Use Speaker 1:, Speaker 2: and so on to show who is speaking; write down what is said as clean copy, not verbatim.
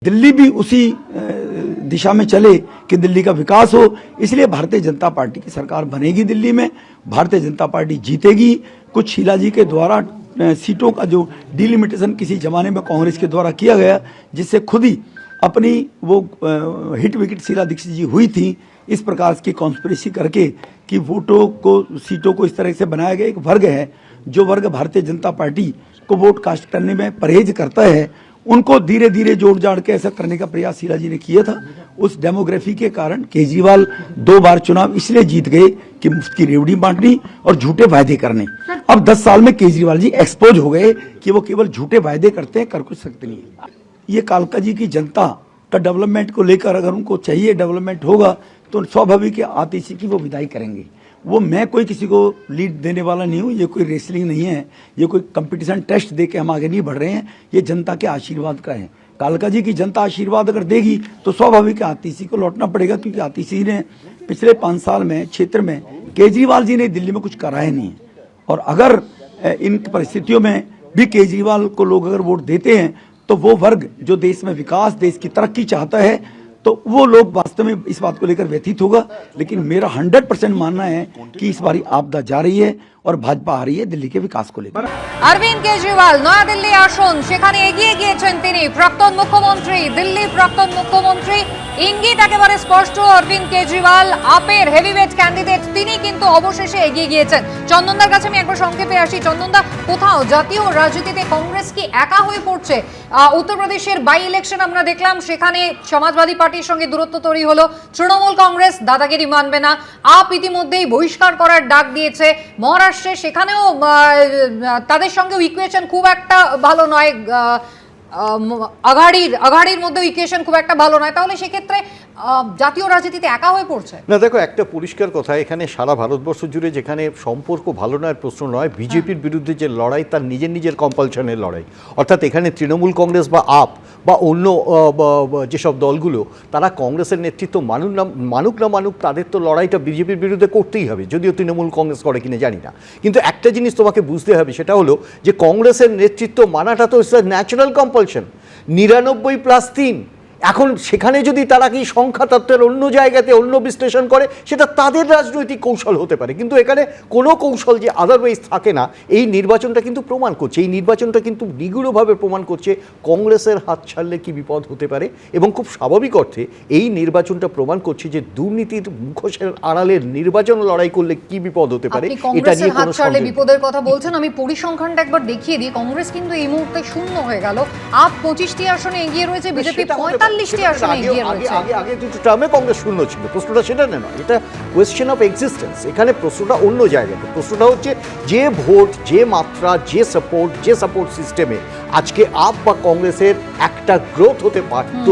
Speaker 1: दिल्ली भी उसी दिशा में चले कि दिल्ली का विकास हो। इसलिए भारतीय जनता पार्टी की सरकार बनेगी दिल्ली में, भारतीय जनता पार्टी जीतेगी। कुछ शीला जी के द्वारा सीटों का जो डिलिमिटेशन किसी जमाने में कांग्रेस के द्वारा किया गया, जिससे खुद ही अपनी वो हिट विकेट शीला दीक्षित जी हुई थी, इस प्रकार की कॉन्स्पिरेसी करके कि वोटों को, सीटों को इस तरह से बनाया गया। एक वर्ग है जो वर्ग भारतीय जनता पार्टी को वोट कास्ट करने में परहेज करता है, उनको धीरे धीरे जोड़ जाड़ के ऐसा करने का प्रयास शीला जी ने किया था। उस डेमोग्राफी के कारण केजरीवाल 2 बार चुनाव इसलिए जीत गए कि मुफ्त की रेवड़ी बांटनी और झूठे वायदे करने। अब 10 साल में केजरीवाल जी एक्सपोज हो गए कि वो केवल झूठे वायदे करते हैं, कर कुछ सकते नहीं है। ये कालका जी की जनता का डेवलपमेंट को लेकर अगर उनको चाहिए डेवलपमेंट होगा तो स्वाभाविक आतिशी की वो विदाई करेंगे। वो मैं कोई किसी को लीड देने वाला नहीं हूँ, ये कोई रेसलिंग नहीं है, ये कोई कंपटीशन टेस्ट दे के हम आगे नहीं बढ़ रहे हैं, ये जनता के आशीर्वाद का है। कालका जी की जनता आशीर्वाद अगर देगी तो स्वाभाविक आतिशी को लौटना पड़ेगा, क्योंकि आतिशी ने पिछले 5 साल में क्षेत्र में केजरीवाल जी ने दिल्ली में कुछ कराया नहीं है। और अगर इन परिस्थितियों में भी केजरीवाल को लोग अगर वोट देते हैं तो वो वर्ग जो देश में विकास, देश की तरक्की चाहता है, तो वो लोग वास्तव में इस बात को लेकर व्यथित होगा। लेकिन मेरा 100% मानना है कि इस बारी आपदा जा रही है और भाजपा आ रही है दिल्ली के विकास को लेकर।
Speaker 2: अरविंद केजरीवाल नया दिल्ली आसन, সেখানে এগিয়ে গিয়েছেন তিনি। প্রাক্তন মুখ্যমন্ত্রী, দিল্লির প্রাক্তন মুখ্যমন্ত্রী, ইঙ্গিত একেবারে স্পষ্ট। অরবিন্দ কেজরিওয়াল আপের হেভিওয়েট ক্যান্ডিডেট, তিনি কিন্তু অবশেষে এগিয়ে গিয়েছেন। চন্দনদার কাছে আমি একবার সংক্ষেপে আসি। চন্দনদা, কোথাও জাতীয় রাজনীতিতে কংগ্রেস কি একা হয়ে পড়ছে? উত্তরপ্রদেশের বাই ইলেকশন আমরা দেখলাম, সেখানে সমাজবাদী পার্টির সঙ্গে দূরত্ব তৈরি হলো। তৃণমূল কংগ্রেস দাদাগিরি মানবে না, আপ ইতিমধ্যেই বহিষ্কার করার ডাক দিয়েছে। মহারাষ্ট্রে সেখানেও তাদের সঙ্গে ইকুয়েশন খুব একটা ভালো নয়, আঘাড়ির মধ্যে ইকুয়েশন খুব একটা ভালো নয়। তাহলে সেক্ষেত্রে জাতীয় রাজনীতিতে একা হয়ে পড়ছে
Speaker 3: না। দেখো, একটা পরিষ্কার কথা, এখানে সারা ভারতবর্ষ জুড়ে যেখানে সম্পর্ক ভালো নয় প্রশ্ন নয়, বিজেপির বিরুদ্ধে যে লড়াই তার নিজের কম্পালশনের লড়াই। অর্থাৎ এখানে তৃণমূল কংগ্রেস বা আপ বা অন্য যেসব দলগুলো, তারা কংগ্রেসের নেতৃত্ব মানুক না মানুক, তাদের তো লড়াইটা বিজেপির বিরুদ্ধে করতেই হবে, যদিও তৃণমূল কংগ্রেস করে কিনা জানি না। কিন্তু একটা জিনিস তোমাকে বুঝতে হবে, সেটা হলো যে কংগ্রেসের নেতৃত্ব মানাটা তো ন্যাচারাল কম্পালশন। 99+3। এখন সেখানে যদি তারা কি সংখ্যা তত্ত্বের অন্য জায়গাতে অন্য বিশ্লেষণ করে, সেটা তাদের রাজনৈতিক কৌশল হতে পারে, কিন্তু এখানে কোনো কৌশল যে আদারওয়াইজ থাকে না। এই নির্বাচনটা কিন্তু প্রমাণ করছে, এই নির্বাচনটা কিন্তু নিগুড়ভাবে প্রমাণ করছে কংগ্রেসের হাত ছাড়লে কি বিপদ হতে পারে। এবং খুব স্বাভাবিক অর্থে এই নির্বাচনটা প্রমাণ করছে যে দুর্নীতির মুখোশের আড়ালের নির্বাচন লড়াই করলে কি বিপদ হতে পারে।
Speaker 2: এটা নিয়ে হাত ছাড়লে বিপদের কথা বলছেন। আমি পরিসংখ্যানটা একবার দেখিয়ে দিই। কংগ্রেস কিন্তু এই মুহূর্তে শূন্য হয়ে গেল। আপ 25টি আসনে এগিয়ে রয়েছে, বিজেপি 45টি আসনে এগিয়ে রয়েছে।
Speaker 3: আগে দুটো টার্মে কংগ্রেস শূন্য ছিল, প্রশ্নটা সেটা না, এটা কোয়েশ্চেন অফ এক্সিস্টেন্স। এখানে প্রশ্নটা অন্য জায়গাতে। প্রশ্নটা হচ্ছে যে ভোট, যে মাত্রা, যে সাপোর্ট সিস্টেমে আজকে আপ বা কংগ্রেসের একটা গ্রোথ হতে পারত।